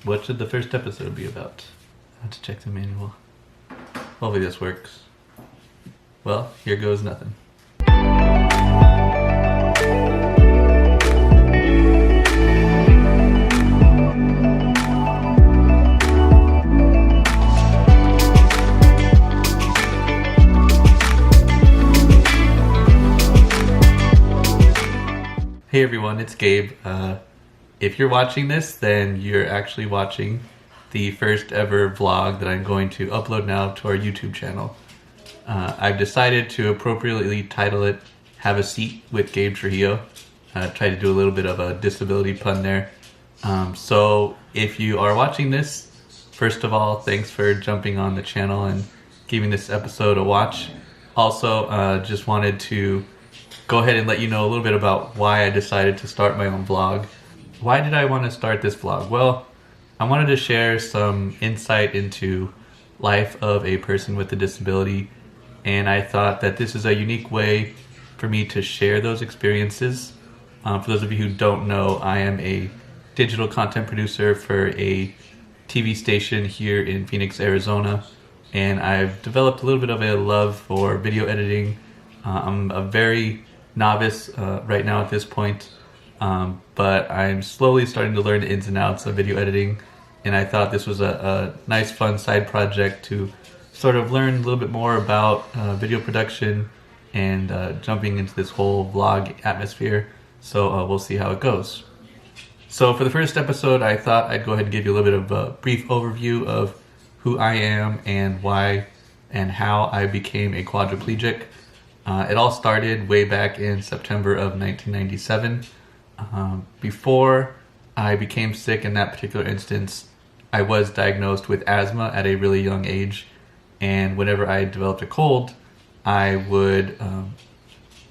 What should the first episode be about? I have to check the manual. Hopefully this works. Well, here goes nothing. Hey everyone, it's Gabe. If you're watching this, then you're actually watching the first ever vlog that I'm going to upload now to our YouTube channel. I've decided to appropriately title it Have a Seat with Gabe Trujillo. Try to do a little bit of a disability pun there. So if you are watching this, first of all, thanks for jumping on the channel and giving this episode a watch. Also, just wanted to go ahead and let you know a little bit about why I decided to start my own vlog. Why did I want to start this vlog? Well, I wanted to share some insight into life of a person with a disability, and I thought that this is a unique way for me to share those experiences. For those of you who don't know, I am a digital content producer for a TV station here in Phoenix, Arizona, and I've developed a little bit of a love for video editing. I'm a very novice right now at this point, but I'm slowly starting to learn the ins and outs of video editing, and I thought this was a nice fun side project to sort of learn a little bit more about video production and jumping into this whole vlog atmosphere. So we'll see how it goes. So for the first episode, I thought I'd go ahead and give you a little bit of a brief overview of who I am and why and how I became a quadriplegic. It all started way back in September of 1997. Before I became sick in that particular instance, I was diagnosed with asthma at a really young age, and whenever I developed a cold, I would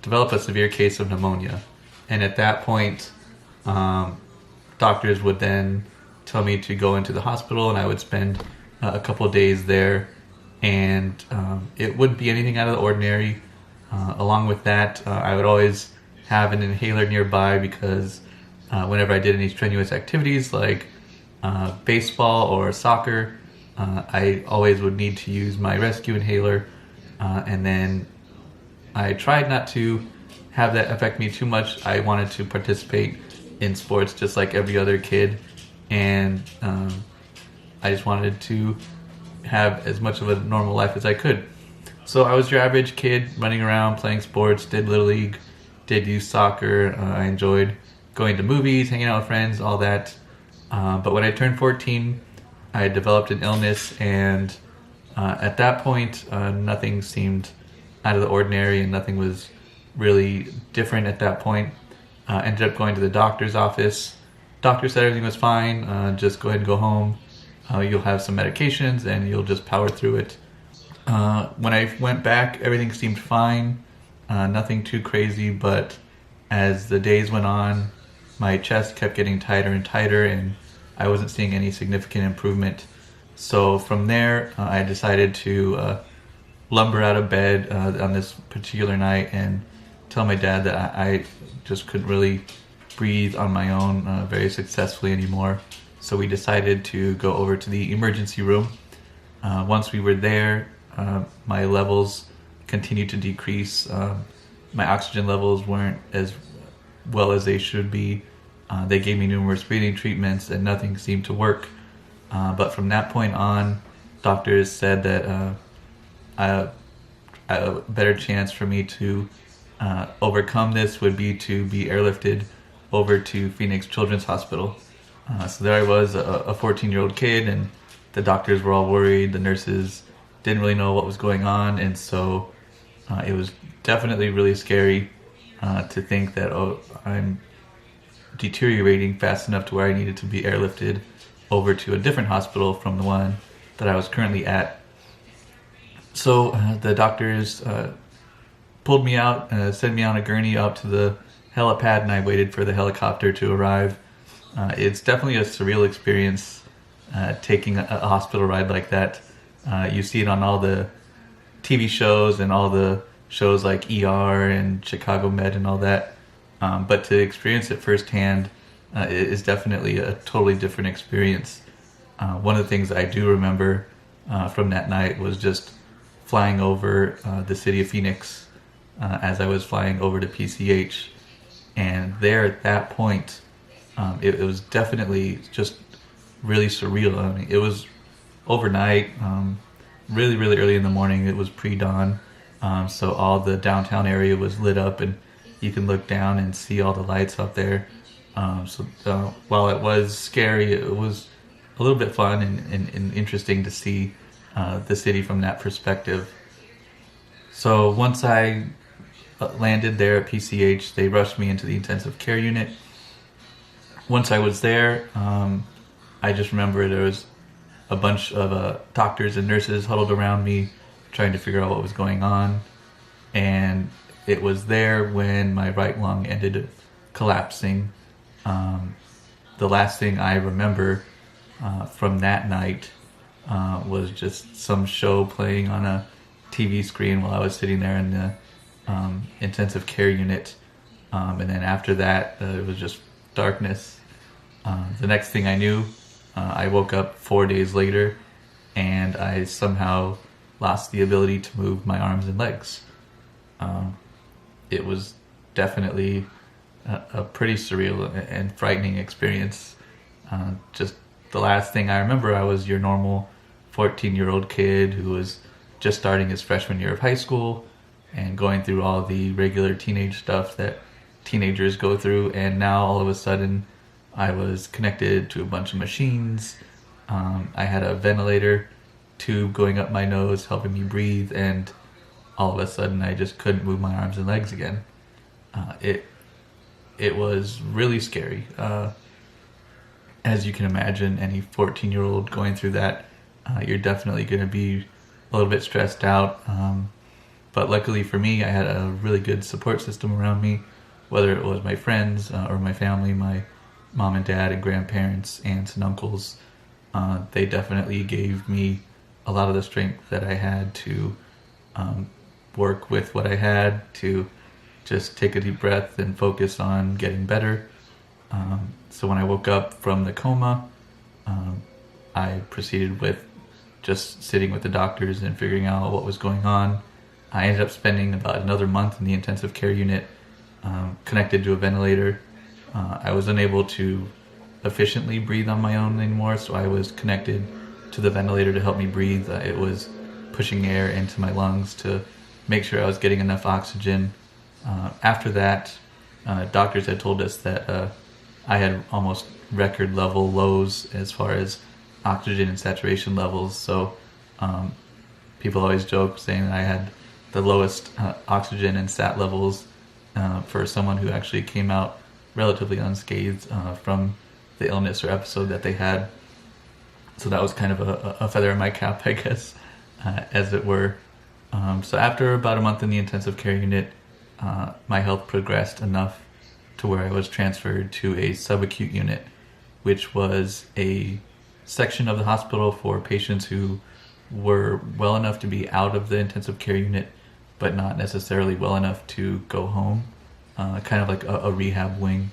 develop a severe case of pneumonia. And at that point, doctors would then tell me to go into the hospital, and I would spend a couple of days there, and it wouldn't be anything out of the ordinary. Along with that, I would always have an inhaler nearby because whenever I did any strenuous activities like baseball or soccer, I always would need to use my rescue inhaler. And then I tried not to have that affect me too much. I wanted to participate in sports just like every other kid, and I just wanted to have as much of a normal life as I could. So I was your average kid running around, playing sports, did Little League, did youth soccer. I enjoyed going to movies, hanging out with friends, all that. But when I turned 14, I developed an illness, and at that point, nothing seemed out of the ordinary and nothing was really different at that point. Ended up going to the doctor's office. Doctor said everything was fine, just go ahead and go home. You'll have some medications and you'll just power through it. When I went back, everything seemed fine, nothing too crazy, but as the days went on, my chest kept getting tighter and tighter, and I wasn't seeing any significant improvement. So from there, I decided to lumber out of bed on this particular night and tell my dad that I just couldn't really breathe on my own very successfully anymore. So we decided to go over to the emergency room. Once we were there, my levels continued to decrease. My oxygen levels weren't as well as they should be. They gave me numerous breathing treatments and nothing seemed to work. But from that point on, doctors said that a better chance for me to overcome this would be to be airlifted over to Phoenix Children's Hospital. So there I was, a 14-year-old kid, and the doctors were all worried. The nurses didn't really know what was going on, and so it was definitely really scary to think that, I'm deteriorating fast enough to where I needed to be airlifted over to a different hospital from the one that I was currently at. So the doctors pulled me out, sent me on a gurney up to the helipad, and I waited for the helicopter to arrive. It's definitely a surreal experience taking a hospital ride like that. You see it on all the TV shows and all the shows like ER and Chicago Med and all that. But to experience it firsthand is definitely a totally different experience. One of the things I do remember from that night was just flying over the city of Phoenix as I was flying over to PCH. And there at that point, it was definitely just really surreal. I mean, it was overnight, really, really early in the morning. It was pre-dawn. So all the downtown area was lit up, and you can look down and see all the lights up there. While it was scary, it was a little bit fun and interesting to see the city from that perspective. So once I landed there at PCH, they rushed me into the intensive care unit. Once I was there, I just remember there was a bunch of doctors and nurses huddled around me trying to figure out what was going on. And it was there when my right lung ended collapsing. The last thing I remember from that night was just some show playing on a TV screen while I was sitting there in the intensive care unit. And then after that, it was just darkness. The next thing I knew, I woke up 4 days later, and I somehow lost the ability to move my arms and legs. It was definitely a pretty surreal and frightening experience. Just the last thing I remember, I was your normal 14-year-old kid who was just starting his freshman year of high school and going through all the regular teenage stuff that teenagers go through. And now all of a sudden, I was connected to a bunch of machines. I had a ventilator tube going up my nose, helping me breathe, and all of a sudden I just couldn't move my arms and legs again. It was really scary. As you can imagine, any 14-year-old going through that, you're definitely going to be a little bit stressed out. But luckily for me, I had a really good support system around me, whether it was my friends or my family, my mom and dad and grandparents, aunts and uncles. They definitely gave me a lot of the strength that I had to work with what I had, to just take a deep breath and focus on getting better. So when I woke up from the coma, I proceeded with just sitting with the doctors and figuring out what was going on. I ended up spending about another month in the intensive care unit, connected to a ventilator. I was unable to efficiently breathe on my own anymore, so I was connected to the ventilator to help me breathe. It was pushing air into my lungs to make sure I was getting enough oxygen. After that, doctors had told us that I had almost record level lows as far as oxygen and saturation levels. So people always joke saying that I had the lowest oxygen and sat levels for someone who actually came out relatively unscathed from the illness or episode that they had. So that was kind of a feather in my cap, I guess, as it were. So after about a month in the intensive care unit, my health progressed enough to where I was transferred to a subacute unit, which was a section of the hospital for patients who were well enough to be out of the intensive care unit, but not necessarily well enough to go home, kind of like a rehab wing.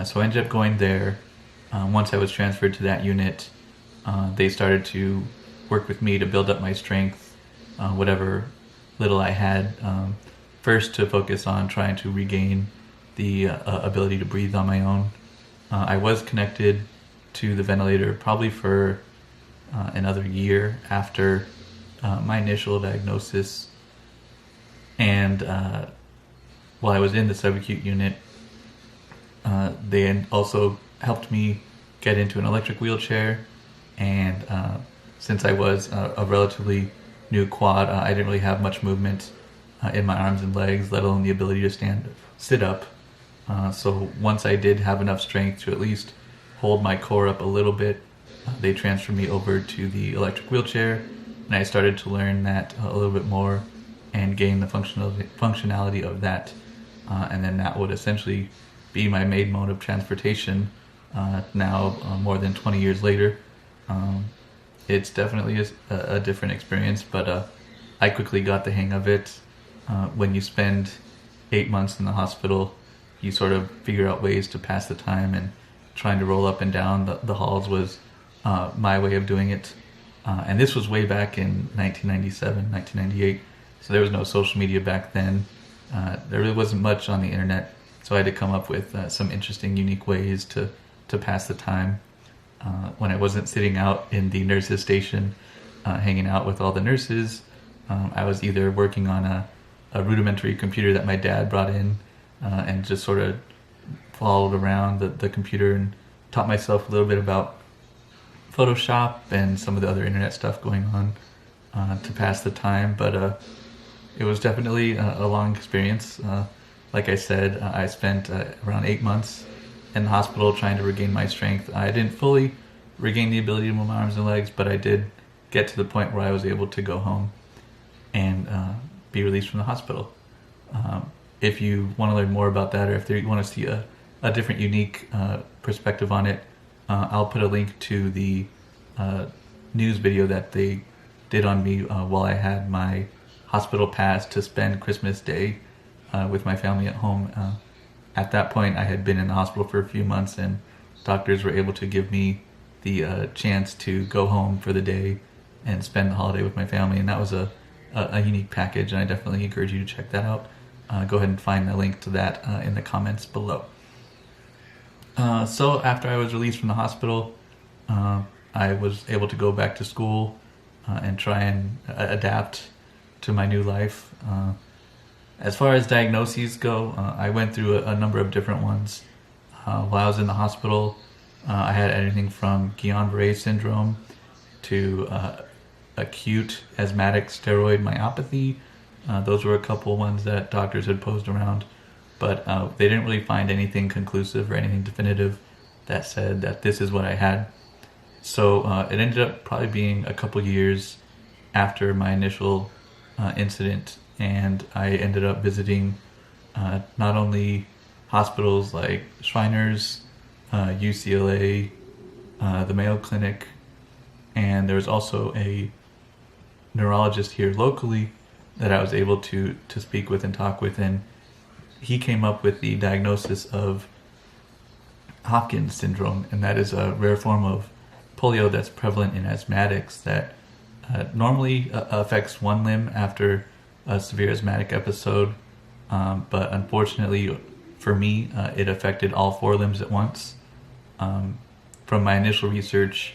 So I ended up going there. Once I was transferred to that unit, they started to work with me to build up my strength, whatever little I had. First, to focus on trying to regain the ability to breathe on my own. I was connected to the ventilator probably for another year after my initial diagnosis. And while I was in the subacute unit, they also helped me get into an electric wheelchair. And since I was a relatively new quad, I didn't really have much movement in my arms and legs, let alone the ability to sit up. So once I did have enough strength to at least hold my core up a little bit, they transferred me over to the electric wheelchair, and I started to learn that a little bit more and gain the functionality of that. And then that would essentially be my main mode of transportation now, more than 20 years later. It's definitely a different experience, but I quickly got the hang of it. When you spend 8 months in the hospital, you sort of figure out ways to pass the time and trying to roll up and down the halls was my way of doing it. And this was way back in 1997, 1998. So there was no social media back then. There really wasn't much on the internet. So I had to come up with some interesting, unique ways to pass the time. When I wasn't sitting out in the nurses' station, hanging out with all the nurses, I was either working on a rudimentary computer that my dad brought in and just sort of followed around the computer and taught myself a little bit about Photoshop and some of the other internet stuff going on to pass the time. But it was definitely a long experience. Like I said, I spent around 8 months in the hospital trying to regain my strength. I didn't fully regain the ability to move my arms and legs, but I did get to the point where I was able to go home and be released from the hospital. If you want to learn more about that, or if you want to see a different, unique perspective on it, I'll put a link to the news video that they did on me while I had my hospital pass to spend Christmas Day with my family at home. At that point, I had been in the hospital for a few months, and doctors were able to give me the chance to go home for the day and spend the holiday with my family, and that was a unique package, and I definitely encourage you to check that out. Go ahead and find the link to that in the comments below. So after I was released from the hospital, I was able to go back to school and try and adapt to my new life. As far as diagnoses go, I went through a number of different ones. While I was in the hospital, I had anything from Guillain-Barré syndrome to acute asthmatic steroid myopathy. Those were a couple ones that doctors had posed around, but they didn't really find anything conclusive or anything definitive that said that this is what I had. So it ended up probably being a couple years after my initial incident, and I ended up visiting not only hospitals like Shriners, UCLA, the Mayo Clinic, and there was also a neurologist here locally that I was able to speak with and talk with, and he came up with the diagnosis of Hopkins syndrome, and that is a rare form of polio that's prevalent in asthmatics that normally affects one limb after a severe asthmatic episode, but unfortunately for me, it affected all 4 limbs at once. From my initial research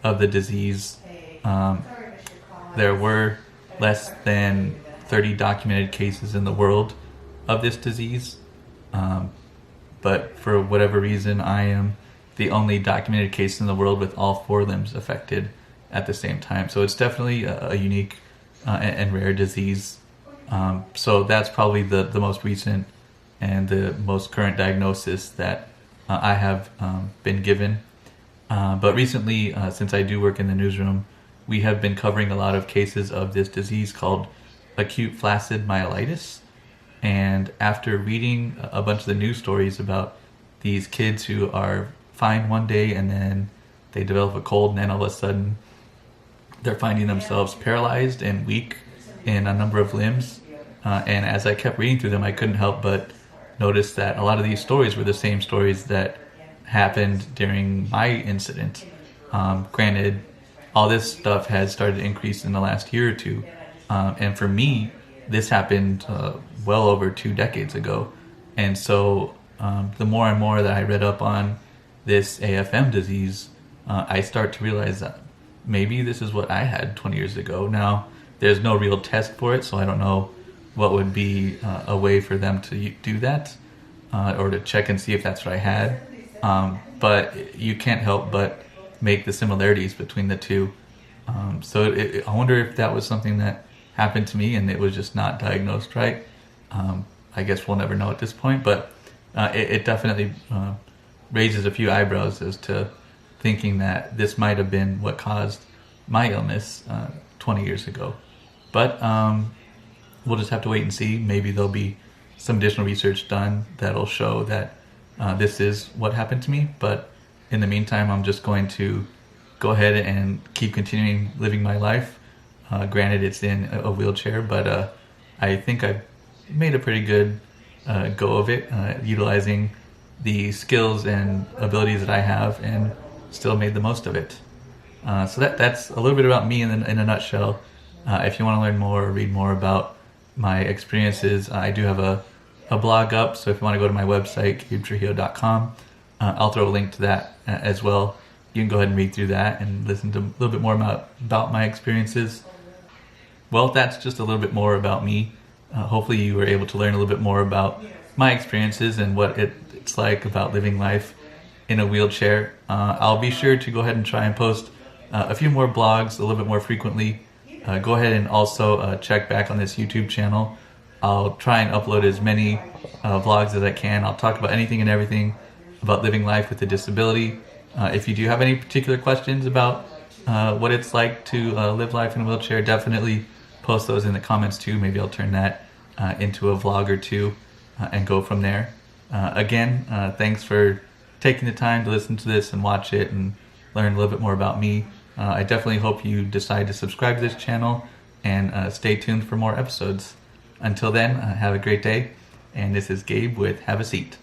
of the disease, there were less than 30 documented cases in the world of this disease, but for whatever reason, I am the only documented case in the world with all 4 limbs affected at the same time. So it's definitely a unique and rare disease. So that's probably the most recent and the most current diagnosis that I have been given. But recently, since I do work in the newsroom, we have been covering a lot of cases of this disease called acute flaccid myelitis. And after reading a bunch of the news stories about these kids who are fine one day and then they develop a cold, and then all of a sudden they're finding themselves paralyzed and weak in a number of limbs. And as I kept reading through them, I couldn't help but notice that a lot of these stories were the same stories that happened during my incident. Granted, all this stuff has started to increase in the last year or two. And for me, this happened well over 2 decades ago. And so the more and more that I read up on this AFM disease, I start to realize that maybe this is what I had 20 years ago. Now, there's no real test for it, so I don't know what would be a way for them to do that or to check and see if that's what I had. But you can't help but make the similarities between the two. So I wonder if that was something that happened to me and it was just not diagnosed right. I guess we'll never know at this point, but it definitely raises a few eyebrows as to thinking that this might have been what caused my illness 20 years ago. But we'll just have to wait and see. Maybe there'll be some additional research done that'll show that this is what happened to me. But in the meantime, I'm just going to go ahead and keep continuing living my life. Granted, it's in a wheelchair, but I think I've made a pretty good go of it, utilizing the skills and abilities that I have and still made the most of it. So that's a little bit about me in a nutshell. If you want to learn more or read more about my experiences, I do have a blog up. So if you want to go to my website, GabeTrujillo.com, I'll throw a link to that as well. You can go ahead and read through that and listen to a little bit more about my experiences. Well, that's just a little bit more about me. Hopefully you were able to learn a little bit more about my experiences and what it's like about living life in a wheelchair. I'll be sure to go ahead and try and post a few more blogs a little bit more frequently. Go ahead and also check back on this YouTube channel. I'll try and upload as many vlogs as I can. I'll talk about anything and everything about living life with a disability. If you do have any particular questions about what it's like to live life in a wheelchair, definitely post those in the comments too. Maybe I'll turn that into a vlog or two and go from there. Again, thanks for taking the time to listen to this and watch it and learn a little bit more about me. I definitely hope you decide to subscribe to this channel and stay tuned for more episodes. Until then, have a great day. And this is Gabe with Have a Seat.